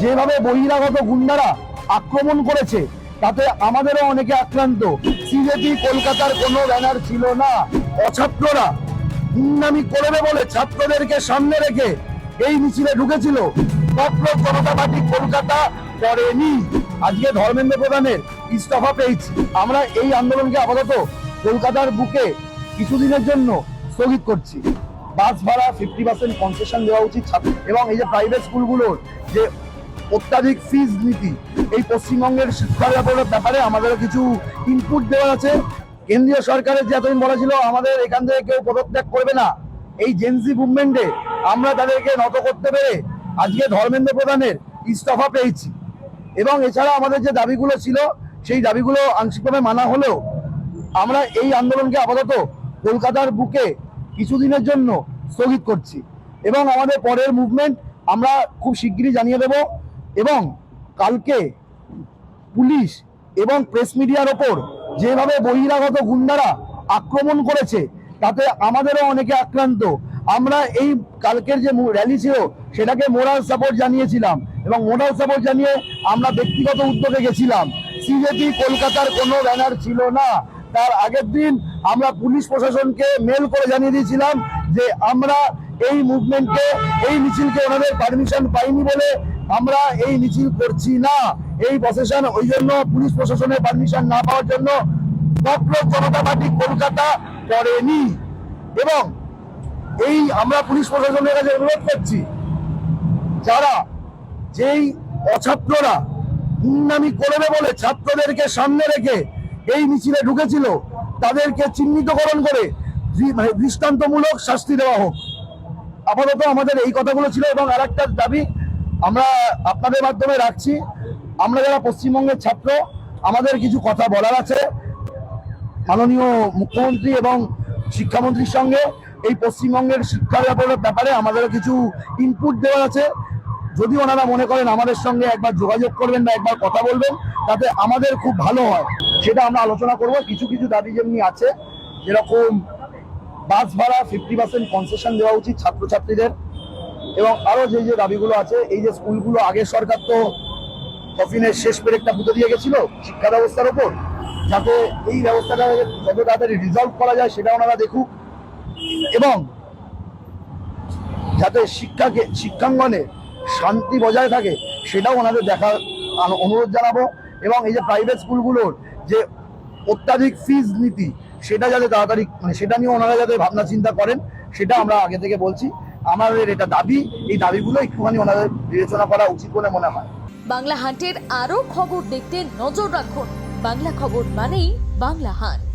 যেভাবে বহিরাগত গুন্ডারা আক্রমণ করেছে তাতে আমাদেরও অনেকে আক্রান্ত। সিজেপি কলকাতার কোনো ব্যানার ছিল না। অছাত্ররা গুন্ডামি করবে বলে ছাত্রদেরকে সামনে রেখে এই মিছিলে ঢুকেছিল। পপুলার জনতা পার্টি কলকাতা করেনি। আজকে ধর্মেন্দ্র প্রধানের ইস্তফা পেয়েছি। আমরা এই আন্দোলনকে আপাতত কলকাতার বুকে কিছুদিনের জন্য স্থগিত করছি। বাস ভাড়া 50% কনসেশন দেওয়া উচিত এবং এই যে প্রাইভেট স্কুলগুলোর যে অত্যাধিক ফিজ নীতি, এই পশ্চিমবঙ্গের শিক্ষা ব্যাপারে আমাদের কিছু ইনপুট দেওয়া আছে। কেন্দ্রীয় সরকারের যে এতদিন বলা ছিল আমাদের এখান থেকে কেউ পদত্যাগ করবে না, এই জেনজি মুভমেন্টে আমরা তাদেরকে নত করতে পেরে আজকে ধর্মেন্দ্র প্রধানের ইস্তফা পেয়েছি। এবং এছাড়া আমাদের যে দাবিগুলো ছিল সেই দাবিগুলো আংশিকভাবে মানা হলেও আমরা এই আন্দোলনকে আপাতত কলকাতার বুকে কিছুদিনের জন্য স্থগিত করছি এবং আমাদের পরের মুভমেন্ট আমরা খুব শিগগিরই জানিয়ে দেব। এবং কালকে পুলিশ এবং প্রেস মিডিয়ার ওপর যেভাবে বহিরাগত গুন্ডারা আক্রমণ করেছে তাতে আমাদেরও অনেকে আক্রান্ত। আমরা এই কালকের যে র্যালি ছিল সেটাকে মোরাল সাপোর্ট জানিয়েছিলাম এবং মোরাল সাপোর্ট জানিয়ে আমরা ব্যক্তিগত উদ্যোগে গেছিলাম। সিজেপি কলকাতার কোনো ব্যানার ছিল না। তার আগের দিন আমরা পুলিশ প্রশাসনকে মেল করে জানিয়ে দিয়েছিলাম যে আমরা এই মুভমেন্টকে, এই মিছিলকে ওনাদের পারমিশন পাইনি বলে আমরা এই মিছিল করছি না। এই প্রশাসন ওই জন্য পুলিশ প্রশাসনের পারমিশন না পাওয়ার জন্য পপুলার জনতা পার্টি কলকাতা করেনি। এবং এই আমরা পুলিশ প্রশাসনের কাছে অনুরোধ করছি, যারা যেই অছাত্ররা গুন্ডামি করবে বলে ছাত্রদেরকে সামনে রেখে এই মিছিলে ঢুকেছিল তাদেরকে চিহ্নিতকরণ করে দৃষ্টান্তমূলক শাস্তি দেওয়া হোক। আপাতত আমাদের এই কথাগুলো ছিল। এবং আর একটা দাবি আমরা আপনাদের মাধ্যমে রাখছি, আমরা যারা পশ্চিমবঙ্গের ছাত্র আমাদের কিছু কথা বলার আছে মাননীয় মুখ্যমন্ত্রী এবং শিক্ষামন্ত্রীর সঙ্গে। এই পশ্চিমবঙ্গের শিক্ষার ব্যাপারে আমাদেরও কিছু ইনপুট দেওয়া আছে। যদি ওনারা মনে করেন আমাদের সঙ্গে একবার যোগাযোগ করবেন বা একবার কথা বলবেন তাতে আমাদের খুব ভালো হয়, সেটা আমরা আলোচনা করব। কিছু কিছু দাবি যেমনি আছে, যেরকম বাস ভাড়া 50% কনসেশন দেওয়া উচিত ছাত্রছাত্রীদের এবং আরো যে যে দাবিগুলো আছে। এই যে স্কুলগুলো আগের সরকার তো কফিনের শেষ পেরেকটা পুঁতে দিয়ে গেছিল শিক্ষা ব্যবস্থার ওপর, যাতে এই ব্যবস্থাটা যত তাড়াতাড়ি রিজলভ করা যায় সেটা ওনারা দেখুক এবং যাতে শিক্ষাঙ্গনে শান্তি বজায় থাকে সেটাও ওনাদের দেখার অনুরোধ জানাবো। এবং এই যে প্রাইভেট স্কুলগুলোর যে অত্যাধিক ফিজ নীতি সেটা যাতে তাড়াতাড়ি সেটা নিয়ে ওনারা যাতে ভাবনা চিন্তা করেন সেটা আমরা আগে থেকে বলছি। আমাদের এটা দাবি, এই দাবিগুলো একটুখানি ওনাদের বিবেচনা করা উচিত বলে মনে হয়। বাংলা হান্টের আরো খবর দেখতে নজর রাখুন। বাংলা খবর মানেই বাংলা হান্ট।